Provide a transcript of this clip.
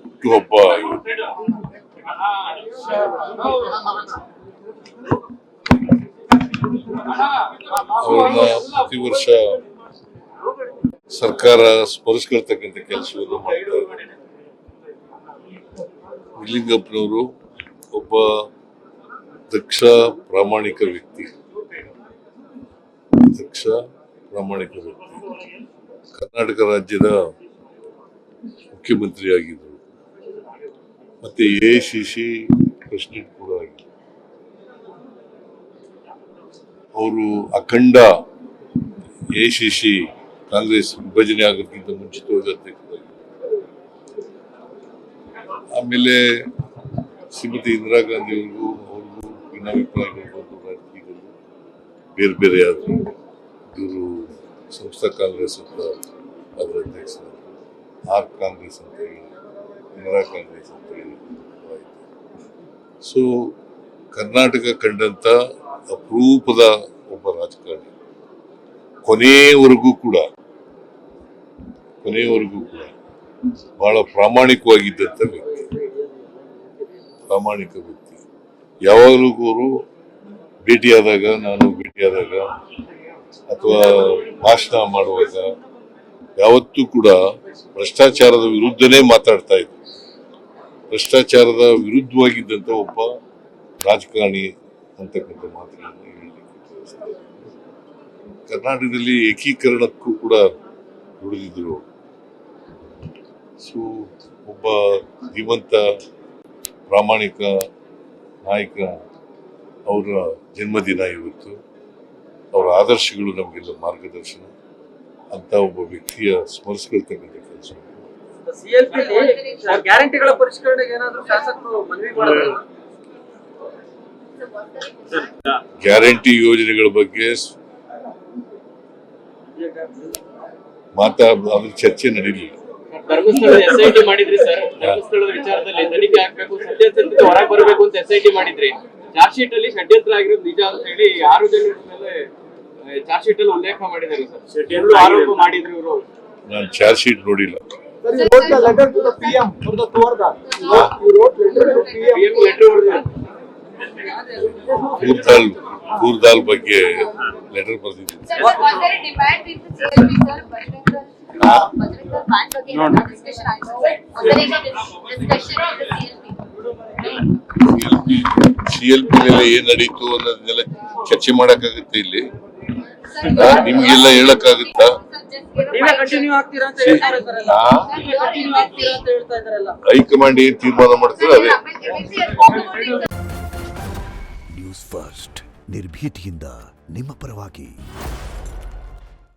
ಹುಟ್ಟುಹಬ್ಬ ಅವ್ರನ್ನ ಪ್ರತಿ ವರ್ಷ ಸರ್ಕಾರ ಸ್ಮರಿಸ್ಕೊಳ್ತಕ್ಕಂಥ ಕೆಲಸವನ್ನು ಮಾಡ್ತಾರೆ. ನಿಲಿಂಗಪ್ಪನವರು ಒಬ್ಬ ದಕ್ಷ ಪ್ರಾಮಾಣಿಕ ವ್ಯಕ್ತಿ. ಕರ್ನಾಟಕ ರಾಜ್ಯದ ಮುಖ್ಯಮಂತ್ರಿ ಆಗಿದ್ದರು, ಮತ್ತೆ AICC ಪ್ರೆಸಿಡೆಂಟ್ ಕೂಡ ಆಗಿದ್ದರು. ಅವರು ಅಖಂಡ AICC ಕಾಂಗ್ರೆಸ್ ವಿಭಜನೆ ಆಗೋದಕ್ಕಿಂತ ಮುಂಚಿತವಾಗಿ ಅಧ್ಯಕ್ಷರಾಗಿದ್ದರು. ಆಮೇಲೆ ಶ್ರೀಮತಿ ಇಂದಿರಾ ಗಾಂಧಿ ಅವ್ರಿಗೂ ಭಿನ್ನಾಭಿಪ್ರಾಯಗಳು ಬಂದು ರಾಜಕೀಯಗಳು ಬೇರೆ ಬೇರೆ ಆದರು. ಇವರು ಸಂಸ್ಥಾ ಕಾಂಗ್ರೆಸ್ ಅಂತ ಅದರ ಅಧ್ಯಕ್ಷರಾದರು, ಆರ್ ಕಾಂಗ್ರೆಸ್ ಅಂತ ಹೇಳಿ, ಇಂದಿರಾ ಕಾಂಗ್ರೆಸ್ ಅಂತ ಹೇಳಿ. ಸೊ ಕರ್ನಾಟಕ ಕಂಡಂತ ಅಪರೂಪದ ಒಬ್ಬ ರಾಜಕಾರಣಿ, ಕೊನೆಯವರೆಗೂ ಕೂಡ ಬಹಳ ಪ್ರಾಮಾಣಿಕ ವ್ಯಕ್ತಿ. ಯಾವಾಗಲೂ ಅವರು ಭೇಟಿಯಾದಾಗ ಅಥವಾ ಭಾಷಣ ಮಾಡುವಾಗ ಯಾವತ್ತೂ ಕೂಡ ಭ್ರಷ್ಟಾಚಾರದ ವಿರುದ್ಧನೇ ಮಾತಾಡ್ತಾ ಇದ್ರು. ಭ್ರಷ್ಟಾಚಾರದ ವಿರುದ್ಧವಾಗಿದ್ದಂತ ಒಬ್ಬ ರಾಜಕಾರಣಿ ಅಂತಕ್ಕಂಥ ಮಾತುಗಳನ್ನು ಹೇಳಲಿಕ್ಕೆ ಬಯಸ್ತಾರೆ. ಕರ್ನಾಟಕದಲ್ಲಿ ಏಕೀಕರಣಕ್ಕೂ ಕೂಡ ದುಡಿದಿದ್ರು. ಸೊ ಒಬ್ಬ ಧೀಮಂತ ಪ್ರಾಮಾಣಿಕ ನಾಯಕ, ಅವರ ಜನ್ಮದಿನ ಇವತ್ತು. ಅವರ ಆದರ್ಶಗಳು ನಮಗೆಲ್ಲ ಮಾರ್ಗದರ್ಶನ. ಅಂತ ಒಬ್ಬ ವ್ಯಕ್ತಿಯ ಸ್ಮರಿಸ್ಕೊಳ್ತಕ್ಕಂಥ ಕೆಲಸ. ಗ್ಯಾರಂಟಿಗಳ ಪರಿಷ್ಕರಣೆಗೆ ಏನಾದರೂ ಶಾಸಕರು ಮನವಿ ಮಾಡಿದ್ರು? ಗ್ಯಾರಂಟಿ ಯೋಜನೆಗಳ ಬಗ್ಗೆ ಅದ್ರ ಚರ್ಚೆ ನಡೀಲಿಲ್ಲ. ಧರ್ಮಸ್ಥಳ SIT ಮಾಡಿದ್ರಿ ಸರ್. ಧರ್ಮಸ್ಥಳದ ವಿಚಾರದಲ್ಲಿ ತನಿಖೆ ಆಗ್ಬೇಕು, ಸದ್ಯಸಂತೆ ಹೊರಗೆ ಬರಬೇಕು ಅಂತ SIT ಮಾಡಿದ್ರಿ. ಚಾರ್ಜ್ ಶೀಟ್ ಅಲ್ಲಿ ಷಡ್ಯಂತ್ರ ಆಗಿರೋದು ನಿಜ ಅಂತ ಹೇಳಿ 6 ಜನರ ಮೇಲೆ ಚಾರ್ಜ್ ಶೀಟ್ ಅಲ್ಲಿ ಉಲ್ಲೇಖ ಮಾಡಿದ್ದಾರೆ ಸರ್. ಎಲ್ಲೂ ಆರೋಪ ಮಾಡಿದ್ರು ಇವರು. ನಾನು ಚಾರ್ಜ್ ಶೀಟ್ ನೋಡಿಲ್ಲ. ಕೂರ್ದಾಲ್ ಬಗ್ಗೆ ಲೆಟರ್ ಬರ್ದಿದ್ದೀನಿ. CLP ಮೇಲೆ ಏನ್ ನಡೀತು ಅನ್ನೋದನ್ನೆಲ್ಲ ಚರ್ಚೆ ಮಾಡಕ್ಕಾಗುತ್ತೆ ಇಲ್ಲಿ? ನಿಮ್ಗೆಲ್ಲ ಹೇಳಕ್ಕಾಗುತ್ತಾ? ಹೈಕಮಾಂಡ್ ಏನ್ ತೀರ್ಮಾನ ಮಾಡ್ತಾರೆ ಅದೇ. ನ್ಯೂಸ್ ಫಸ್ಟ್ ನಿರ್ಭೀತಿಯಿಂದ ನಿಮ್ಮ ಪರವಾಗಿ.